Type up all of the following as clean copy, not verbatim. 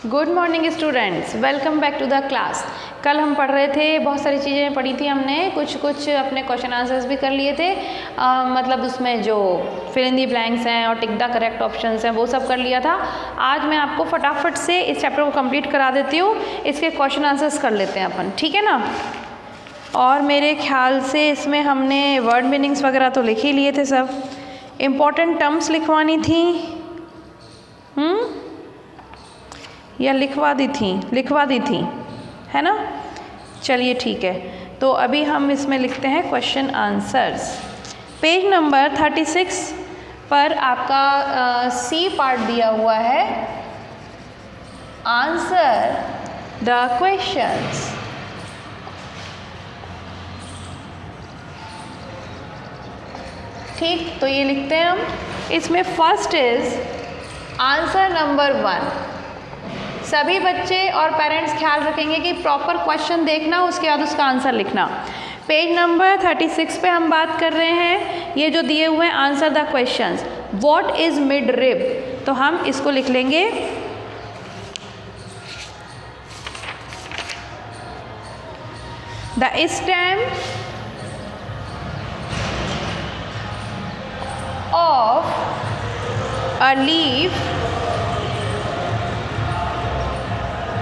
Good morning students, welcome back to the class. कल हम पढ़ रहे थे, बहुत सारी चीज़ें पढ़ी थी हमने, कुछ अपने क्वेश्चन आंसर्स भी कर लिए थे। मतलब उसमें जो फिल इन दी ब्लैंक्स हैं और टिक द करेक्ट ऑप्शंस हैं वो सब कर लिया था। आज मैं आपको फटाफट से इस चैप्टर को कंप्लीट करा देती हूँ, इसके क्वेश्चन आंसर्स कर लेते हैं अपन, ठीक है ना। और मेरे ख्याल से इसमें हमने वर्ड मीनिंग्स वगैरह तो लिख ही लिए थे, सब इम्पॉर्टेंट टर्म्स लिखवानी थी या लिखवा दी थी, है ना। चलिए ठीक है, तो अभी हम इसमें लिखते हैं क्वेश्चन आंसर्स। पेज नंबर 36 पर आपका सी पार्ट दिया हुआ है, आंसर द क्वेश्चंस। ठीक, तो ये लिखते हैं हम। इसमें फर्स्ट इज आंसर नंबर 1। सभी बच्चे और पेरेंट्स ख्याल रखेंगे कि प्रॉपर क्वेश्चन देखना, उसके बाद उसका आंसर लिखना। पेज नंबर 36 पे हम बात कर रहे हैं, ये जो दिए हुए हैं answer the questions. What is mid rib, तो हम इसको लिख लेंगे the stem of a leaf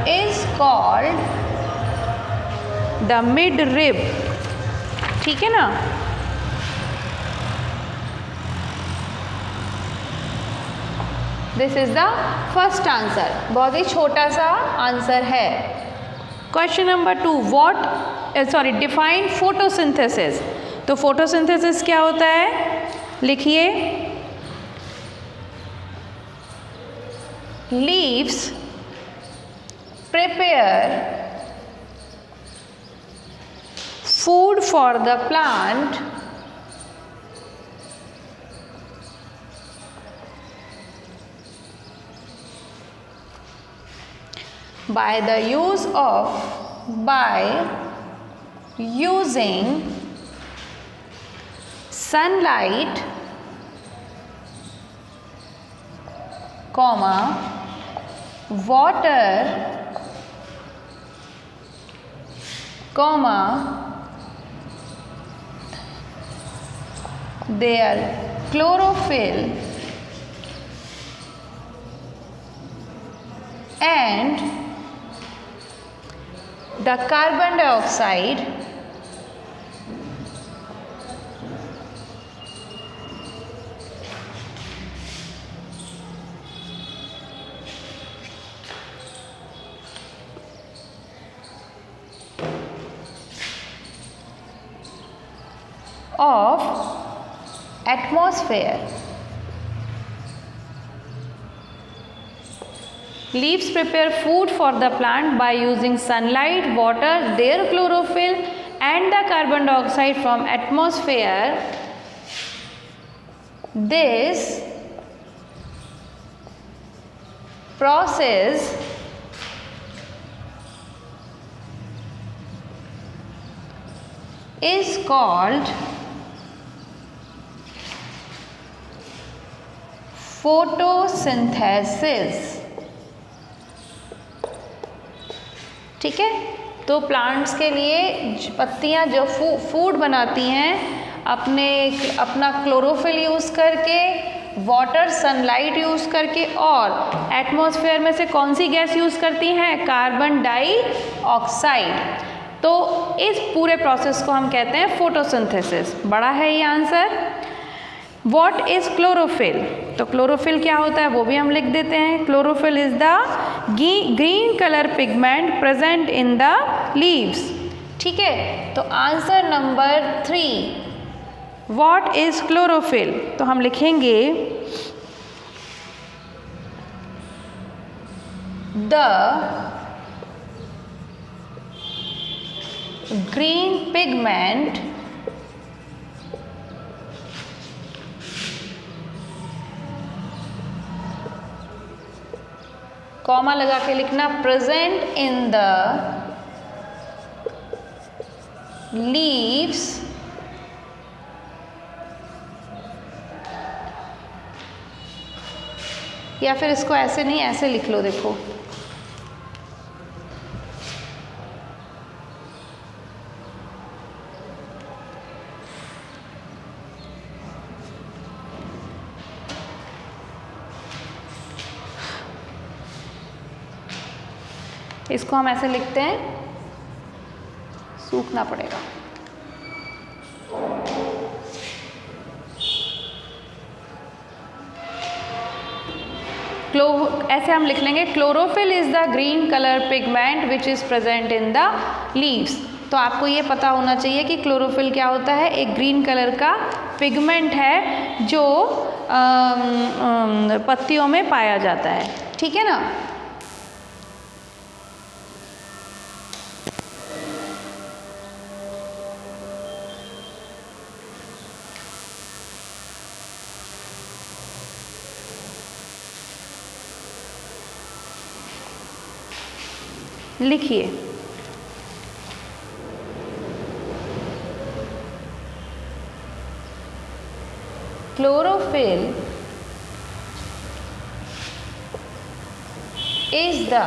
is called the midrib, ठीक है ना। This is the first answer, बहुत ही छोटा सा आंसर है। Question number 2, define photosynthesis. तो फोटोसिंथेसिस क्या होता है, लिखिए। Leaves prepare food for the plant by using sunlight, water, their chlorophyll and the carbon dioxide of atmosphere. Leaves prepare food for the plant by using sunlight, water, their chlorophyll and the carbon dioxide from atmosphere. This process is called photosynthesis, ठीक है। तो plants के लिए पत्तियां जो food बनाती हैं अपना क्लोरोफिल यूज़ करके, वाटर, सनलाइट यूज़ करके, और एटमॉस्फेयर में से कौन सी गैस यूज़ करती हैं, कार्बन डाइऑक्साइड। तो इस पूरे प्रोसेस को हम कहते हैं फोटोसिंथेसिस। बड़ा है ये आंसर। व्हाट इज क्लोरोफिल, तो क्लोरोफिल क्या होता है वो भी हम लिख देते हैं। Chlorophyll is the green colour pigment present in the leaves, ठीक है। तो answer number 3, what is chlorophyll, तो हम लिखेंगे द ग्रीन पिगमेंट कॉमा लगा के लिखना, प्रेजेंट इन द लीव्स या फिर इसको ऐसे नहीं, ऐसे लिख लो, देखो इसको हम ऐसे लिखते हैं, सूखना पड़ेगा। ऐसे हम लिख लेंगे, chlorophyll is the green colour pigment which is present in the leaves. तो आपको ये पता होना चाहिए कि क्लोरोफिल क्या होता है, एक ग्रीन कलर का पिगमेंट है जो पत्तियों में पाया जाता है। ठीक है ना। लिखिए, chlorophyll is the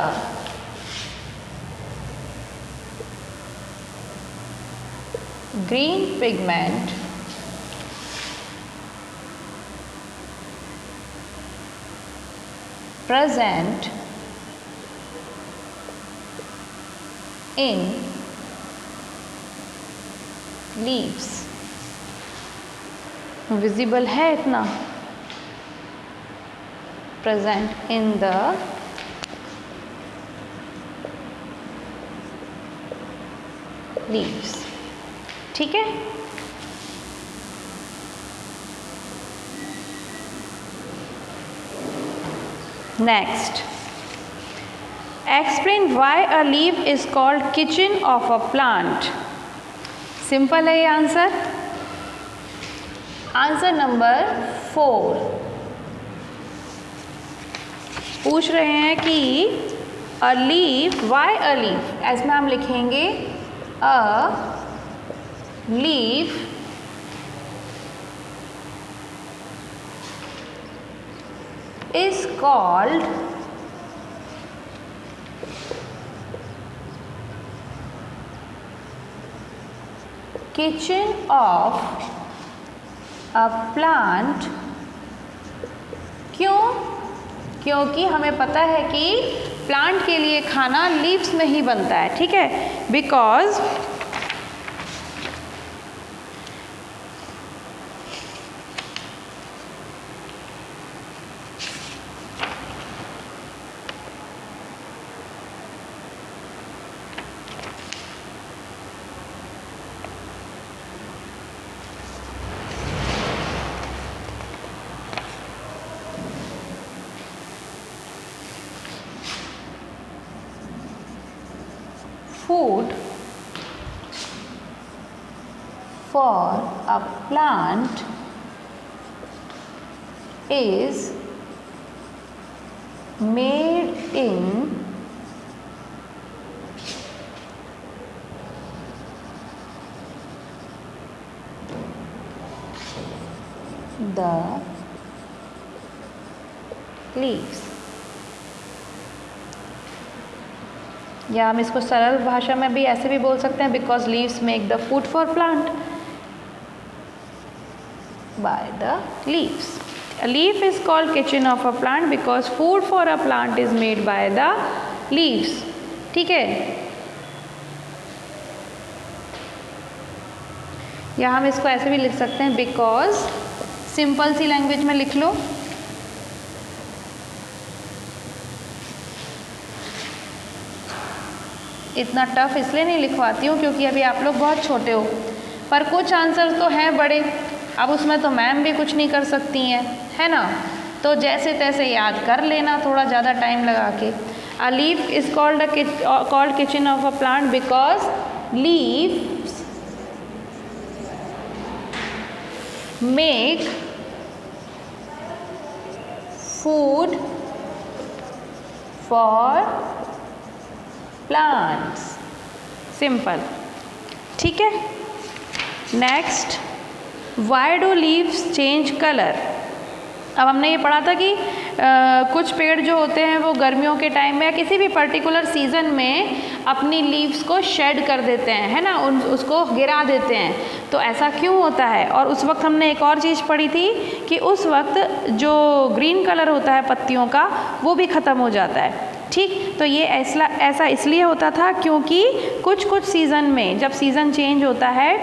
green pigment present in leaves। Visible है इतना, प्रेजेंट इन द लीव्स। ठीक है। Next, explain why a leaf is called kitchen of a plant. Simple है ये आंसर। आंसर नंबर 4 पूछ रहे हैं कि a leaf, why a leaf, इसमें हम लिखेंगे a leaf is called kitchen of a plant. क्यों? क्योंकि हमें पता है कि प्लांट के लिए खाना लीव्स में ही बनता है। ठीक है, because food for a plant is made in the leaves। या हम इसको सरल भाषा में भी ऐसे भी बोल सकते हैं, because leaves make the food for plant by the leaves. A leaf is called kitchen of a plant because food for a plant is made by the leaves। ठीक है, या हम इसको ऐसे भी लिख सकते हैं, बिकॉज सिंपल सी लैंग्वेज में लिख लो, इतना टफ इसलिए नहीं लिखवाती हूँ क्योंकि अभी आप लोग बहुत छोटे हो, पर कुछ आंसर तो हैं बड़े, अब उसमें तो मैम भी कुछ नहीं कर सकती हैं, है ना। तो जैसे तैसे याद कर लेना, थोड़ा ज़्यादा टाइम लगा के। A leaf is called kitchen of a plant because leaves make food for plants. Simple. ठीक है। Next, why do leaves change colour. अब हमने ये पढ़ा था कि कुछ पेड़ जो होते हैं वो गर्मियों के टाइम में या किसी भी पर्टिकुलर सीज़न में अपनी लीव्स को शेड कर देते हैं, है ना, उसको गिरा देते हैं। तो ऐसा क्यों होता है? और उस वक्त हमने एक और चीज़ पढ़ी थी कि उस वक्त जो ग्रीन कलर होता है पत्तियों का वो भी ख़त्म हो जाता है। ठीक, तो ये ऐसा इसलिए होता था क्योंकि कुछ कुछ सीज़न में जब सीज़न चेंज होता है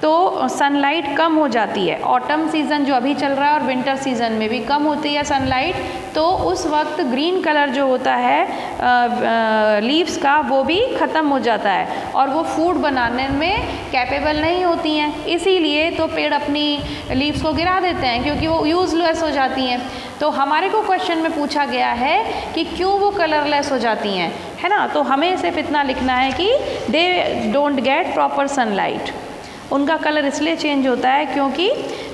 तो सनलाइट कम हो जाती है। ऑटम सीज़न जो अभी चल रहा है और विंटर सीज़न में भी कम होती है सनलाइट, तो उस वक्त ग्रीन कलर जो होता है लीव्स का वो भी ख़त्म हो जाता है और वो फूड बनाने में कैपेबल नहीं होती हैं, इसीलिए तो पेड़ अपनी लीव्स को गिरा देते हैं क्योंकि वो यूज़लेस हो जाती हैं। तो हमारे को क्वेश्चन में पूछा गया है कि क्यों वो कलरलेस हो जाती हैं, है ना। तो हमें सिर्फ इतना लिखना है कि they don't get proper sunlight. उनका कलर इसलिए चेंज होता है क्योंकि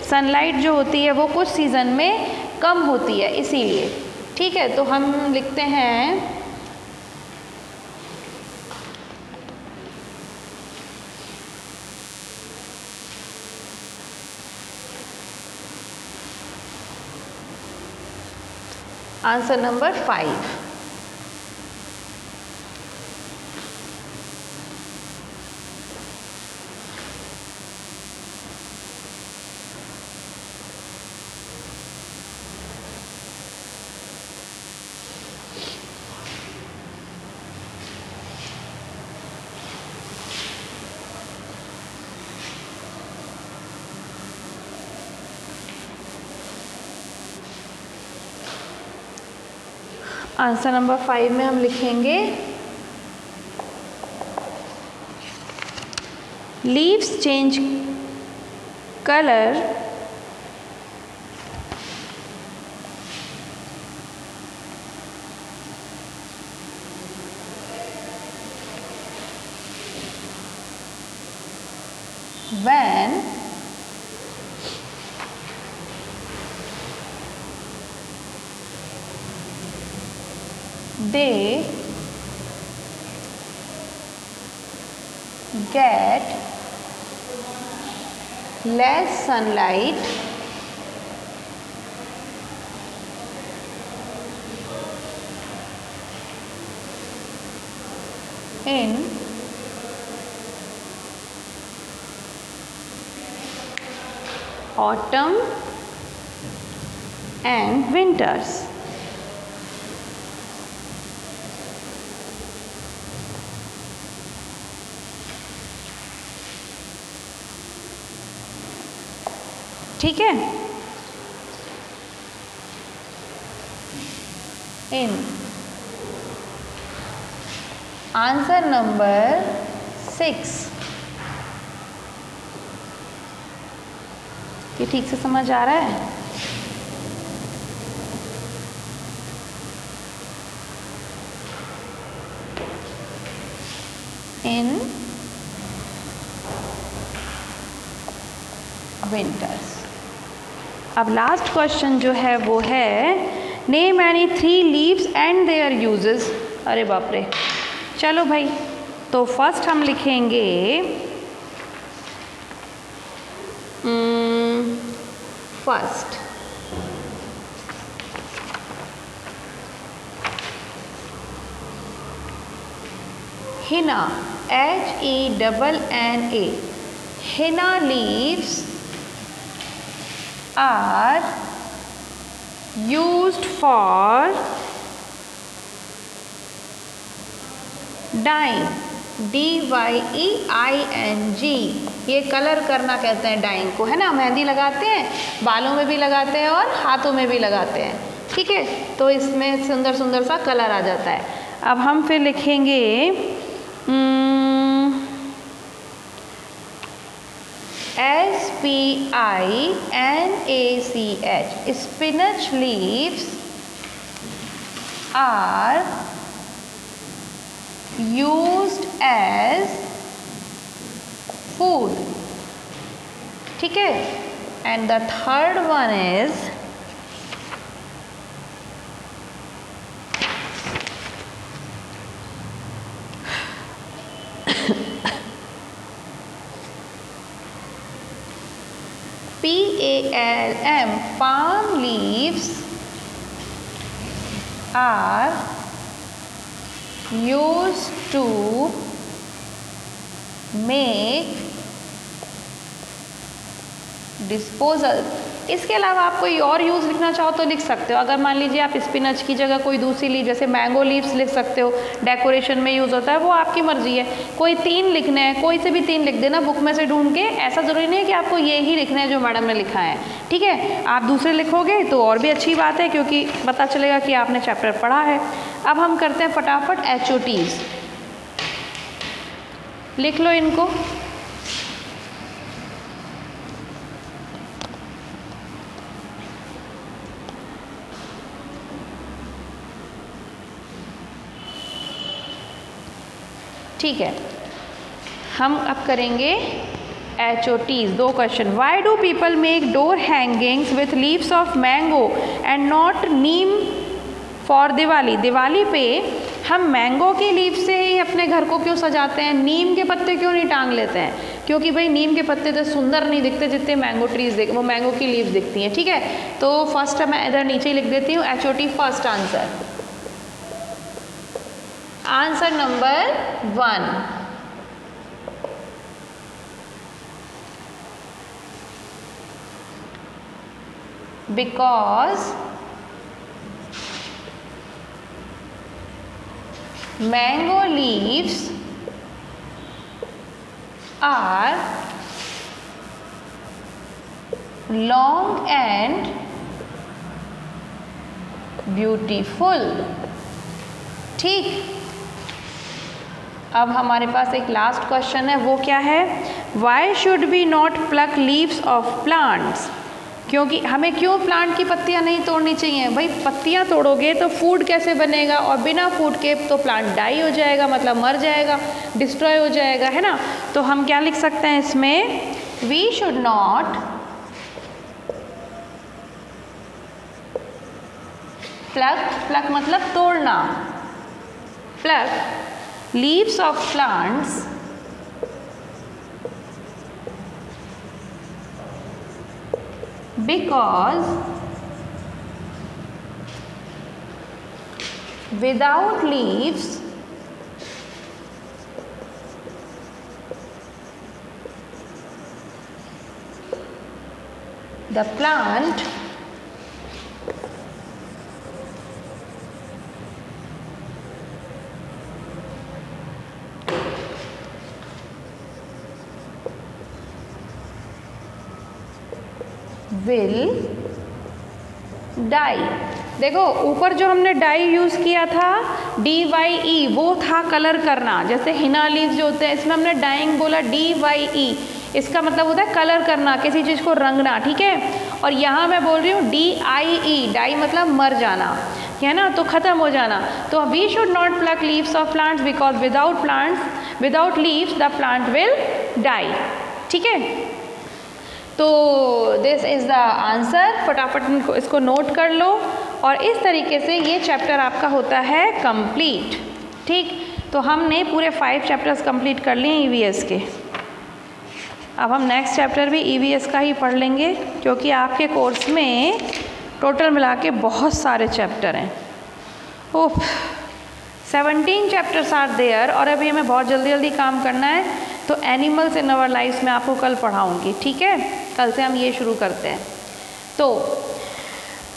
सनलाइट जो होती है वो कुछ सीज़न में कम होती है, इसीलिए। ठीक है, तो हम लिखते हैं आंसर नंबर 5। आंसर नंबर 5 में हम लिखेंगे leaves change colour when they get less sunlight in autumn and winters. ठीक है, इन आंसर नंबर 6। ये ठीक से समझ आ रहा है? In winters. अब लास्ट क्वेश्चन जो है वो है name any 3 leaves and there uses. अरे बाप रे, चलो भाई, तो फर्स्ट हम लिखेंगे first Hina, HENNA। Hina leaves are used for dyeing, DYEING। ये कलर करना कहते हैं डाइंग को, है ना। मेहंदी लगाते हैं, बालों में भी लगाते हैं और हाथों में भी लगाते हैं, ठीक है। तो इसमें सुंदर सुंदर सा कलर आ जाता है। अब हम फिर लिखेंगे SPINACH। Spinach leaves are used as food, ठीक है। And the third one is PALM, palm leaves are used to make disposal. इसके अलावा आप कोई और यूज़ लिखना चाहो तो लिख सकते हो। अगर मान लीजिए आप स्पिनच की जगह कोई दूसरी लीफ जैसे मैंगो लीव्स लिख सकते हो, डेकोरेशन में यूज़ होता है, वो आपकी मर्जी है। कोई 3 लिखने हैं, कोई से भी 3 लिख देना बुक में से ढूंढ के, ऐसा ज़रूरी नहीं है कि आपको ये ही लिखना है जो मैडम ने लिखा है, ठीक है। आप दूसरे लिखोगे तो और भी अच्छी बात है, क्योंकि पता चलेगा कि आपने चैप्टर पढ़ा है। अब हम करते हैं फटाफट HOTs, लिख लो इनको। ठीक है, हम अब करेंगे HOTs, 2 question. Why do people make door hangings with leaves of mango and not Neem for Diwali? Diwali पे हम मैंगो की लीफ से ही अपने घर को क्यों सजाते हैं, नीम के पत्ते क्यों नहीं टांग लेते हैं? क्योंकि भाई नीम के पत्ते तो सुंदर नहीं दिखते जितने मैंगो ट्रीज वो मैंगो की लीव्स दिखती हैं, ठीक है। तो फर्स्ट मैं इधर नीचे ही लिख देती हूँ HOT first answer. Answer number 1, because mango leaves are long and beautiful। ठीक, अब हमारे पास एक लास्ट क्वेश्चन है, वो क्या है? Why should we not pluck leaves of plants? क्योंकि हमें क्यों प्लांट की पत्तियां नहीं तोड़नी चाहिए? भाई पत्तियां तोड़ोगे तो फूड कैसे बनेगा, और बिना फूड के तो प्लांट डाई हो जाएगा, मतलब मर जाएगा, डिस्ट्रॉय हो जाएगा, है ना। तो हम क्या लिख सकते हैं इसमें? We should not pluck, pluck मतलब तोड़ना, pluck leaves of plants because without leaves the plant will die। देखो ऊपर जो हमने डाई यूज़ किया था DYE, वो था कलर करना, जैसे हिना लीव्स जो होते हैं इसमें हमने डाइंग बोला DYE, इसका मतलब होता है कलर करना, किसी चीज़ को रंगना, ठीक है। और यहाँ मैं बोल रही हूँ DIE, डाई मतलब मर जाना, है ना, तो ख़त्म हो जाना। तो we should not pluck leaves of plants because without leaves the plant will die, ठीक है। तो दिस इज़ द आंसर, फटाफट इसको नोट कर लो। और इस तरीके से ये चैप्टर आपका होता है कंप्लीट, ठीक। तो हमने पूरे 5 चैप्टर्स कंप्लीट कर लिए EVS के। अब हम नेक्स्ट चैप्टर भी EVS का ही पढ़ लेंगे, क्योंकि आपके कोर्स में टोटल मिला के बहुत सारे चैप्टर हैं। ओह, 17 चैप्टर्स आर देयर, और अभी हमें बहुत जल्दी जल्दी काम करना है। तो एनिमल्स इन आवर लाइफ्स में आपको कल पढ़ाऊँगी, ठीक है। कल से हम ये शुरू करते हैं। तो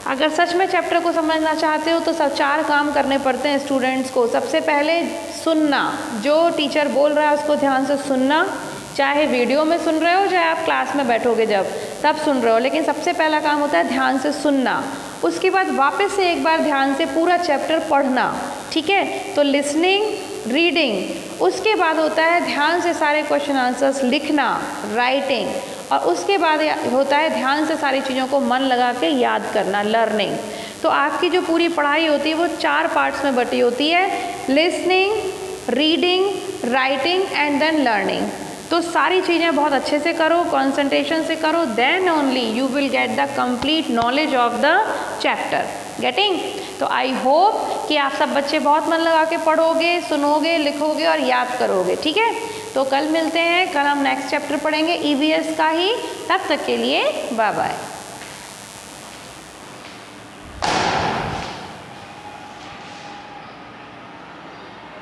अगर सच में चैप्टर को समझना चाहते हो तो सब 4 काम करने पड़ते हैं स्टूडेंट्स को। सबसे पहले सुनना, जो टीचर बोल रहा है उसको ध्यान से सुनना, चाहे वीडियो में सुन रहे हो चाहे आप क्लास में बैठोगे जब तब सुन रहे हो, लेकिन सबसे पहला काम होता है ध्यान से सुनना। उसके बाद वापस से एक बार ध्यान से पूरा चैप्टर पढ़ना, ठीक है। तो लिसनिंग, रीडिंग, उसके बाद होता है ध्यान से सारे क्वेश्चन आंसर्स लिखना, राइटिंग, और उसके बाद होता है ध्यान से सारी चीज़ों को मन लगा के याद करना, लर्निंग। तो आपकी जो पूरी पढ़ाई होती है वो 4 पार्ट्स में बटी होती है, listening, reading, writing and then learning. तो सारी चीज़ें बहुत अच्छे से करो, कंसंट्रेशन से करो, then only you will get the complete knowledge of the chapter. Getting? तो आई होप कि आप सब बच्चे बहुत मन लगा के पढ़ोगे, सुनोगे, लिखोगे और याद करोगे, ठीक है। तो कल मिलते हैं, कल हम नेक्स्ट चैप्टर पढ़ेंगे EVS का ही। तब तक के लिए बाय बाय।